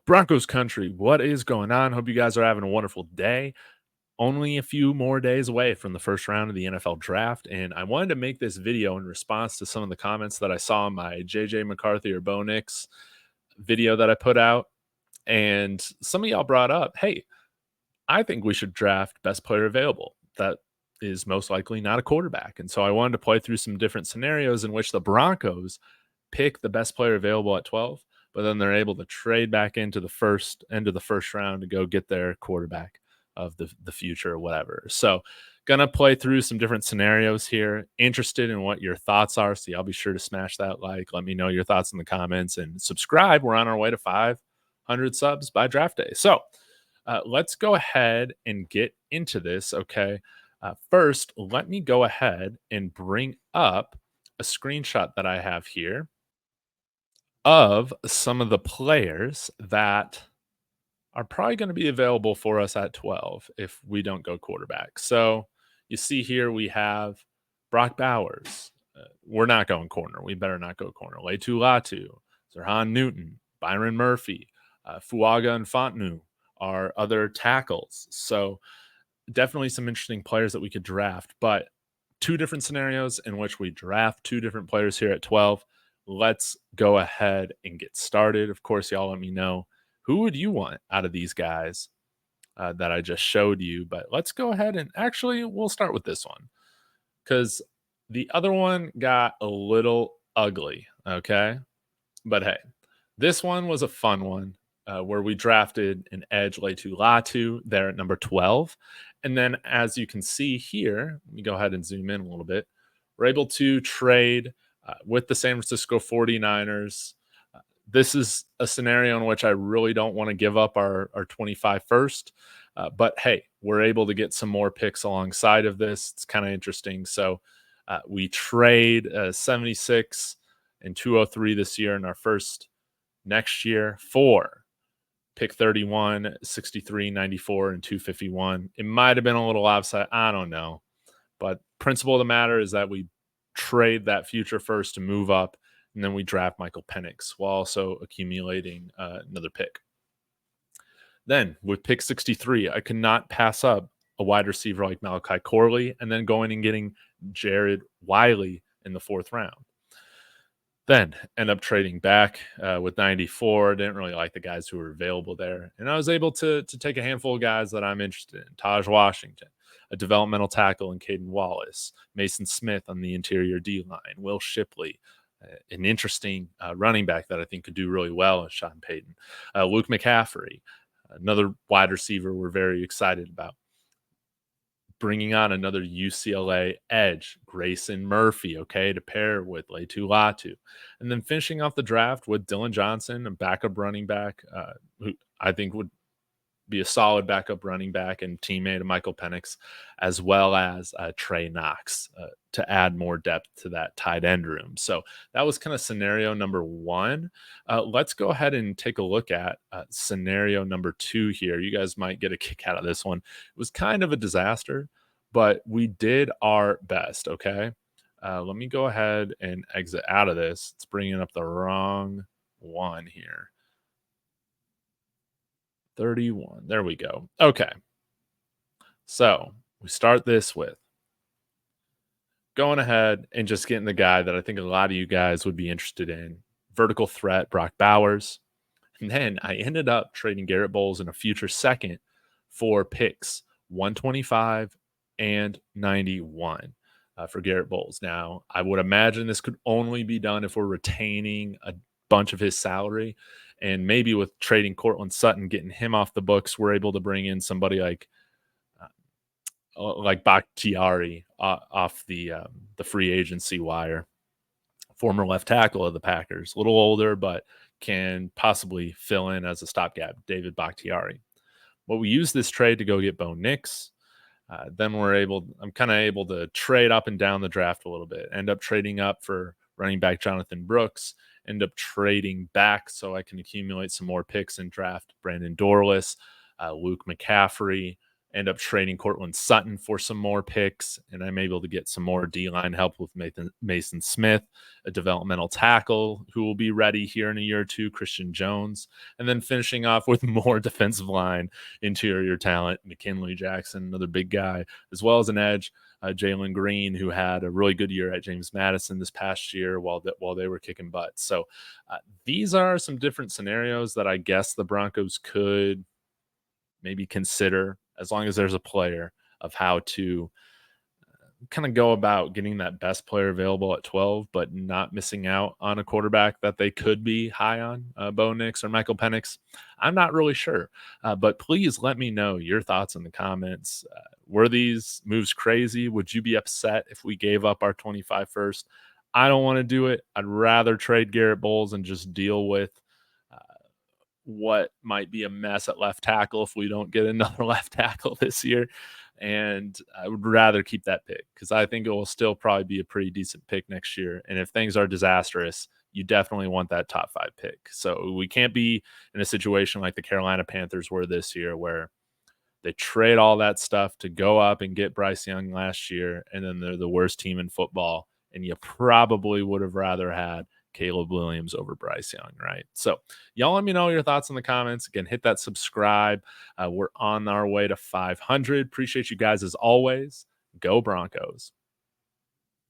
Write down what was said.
Broncos country, what is going on? Hope you guys are having a wonderful day. Only a few more days away from the first round of the NFL draft. And I wanted to make this video in response to some of the comments that I saw in my JJ McCarthy or Bo Nix video that I put out. And some of y'all brought up, hey, I think we should draft best player available. That is most likely not a quarterback. And so I wanted to play through some different scenarios in which the Broncos pick the best player available at 12, but then they're able to trade back into the first end of the first round to go get their quarterback of the future or whatever. So gonna play through some different scenarios here. Interested in what your thoughts are. So y'all be sure to smash that like. Let me know your thoughts in the comments and subscribe. We're on our way to 500 subs by draft day. So let's go ahead and get into this. Okay. First, let me go ahead and bring up a screenshot that I have here of some of the players that are probably going to be available for us at 12 if we don't go quarterback. So you see here we have Brock Bowers. We're not going corner. We better not go corner. Leitu Latu, Zerhan Newton, Byron Murphy, Fuaga and Fontenot are other tackles. So definitely some interesting players that we could draft, but two different scenarios in which we draft two different players here at 12. Let's go ahead and get started. Of course, y'all let me know who would you want out of these guys that I just showed you. But let's go ahead and actually we'll start with this one because the other one got a little ugly. Okay. But hey, this one was a fun one where we drafted an edge Leitu Latu there at number 12. And then as you can see here, let me go ahead and zoom in a little bit. We're able to trade with the San Francisco 49ers. This is a scenario in which I really don't want to give up our 25 first. But hey, we're able to get some more picks alongside of this. It's kind of interesting. So we trade 76 and 203 this year in our first next year for pick 31, 63, 94, and 251. It might have been a little offside. I don't know. But principle of the matter is that we trade that future first to move up, and then we draft Michael Penix while also accumulating another pick. Then with pick 63, I could not pass up a wide receiver like Malachi Corley and then going and getting Jared Wiley in the fourth round. Then end up trading back with 94. Didn't really like the guys who were available there. And I was able to take a handful of guys that I'm interested in. Taj Washington, a developmental tackle in Caden Wallace, Mason Smith on the interior D-line, Will Shipley, an interesting running back that I think could do really well as Sean Payton, Luke McCaffrey, another wide receiver we're very excited about. Bringing on another UCLA edge, Grayson Murphy, okay, to pair with Leitu Latu. And then finishing off the draft with Dylan Johnson, a backup running back, who I think would be a solid backup running back and teammate of Michael Penix, as well as Trey Knox to add more depth to that tight end room. So that was kind of scenario number one. Let's go ahead and take a look at scenario number two here. You guys might get a kick out of this one. It was kind of a disaster, but we did our best, okay? Let me go ahead and exit out of this. It's bringing up the wrong one here. 31. There we go. Okay. So we start this with going ahead and just getting the guy that I think a lot of you guys would be interested in. Vertical threat, Brock Bowers. And then I ended up trading Garrett Bowles in a future second for picks 125 and 91 for Garrett Bowles. Now, I would imagine this could only be done if we're retaining a bunch of his salary. And maybe with trading Cortland Sutton, getting him off the books, we're able to bring in somebody like Bakhtiari off the free agency wire. Former left tackle of the Packers, a little older, but can possibly fill in as a stopgap, David Bakhtiari. Well, we use this trade to go get Bo Nix. Then I'm kind of able to trade up and down the draft a little bit, end up trading up for running back Jonathan Brooks, end up trading back so I can accumulate some more picks and draft Brandon Dorless, Luke McCaffrey, end up trading Cortland Sutton for some more picks, and I'm able to get some more D line help with Mason Smith, a developmental tackle who will be ready here in a year or two, Christian Jones, and then finishing off with more defensive line interior talent, McKinley Jackson, another big guy, as well as an edge. Jalen Green, who had a really good year at James Madison this past year while they were kicking butt. So these are some different scenarios that I guess the Broncos could maybe consider, as long as there's a player, of how to kind of go about getting that best player available at 12, but not missing out on a quarterback that they could be high on, Bo Nix or Michael Penix. I'm not really sure, but please let me know your thoughts in the comments. Were these moves crazy? Would you be upset if we gave up our 25 first? I don't want to do it. I'd rather trade Garrett Bowles and just deal with uh, what might be a mess at left tackle if we don't get another left tackle this year. And I would rather keep that pick because I think it will still probably be a pretty decent pick next year. And if things are disastrous, you definitely want that top 5 pick. So we can't be in a situation like the Carolina Panthers were this year, where they trade all that stuff to go up and get Bryce Young last year, and then they're the worst team in football, and you probably would have rather had Caleb Williams over Bryce Young, right? So, y'all let me know your thoughts in the comments. Again, hit that subscribe. We're on our way to 500. Appreciate you guys as always. Go Broncos.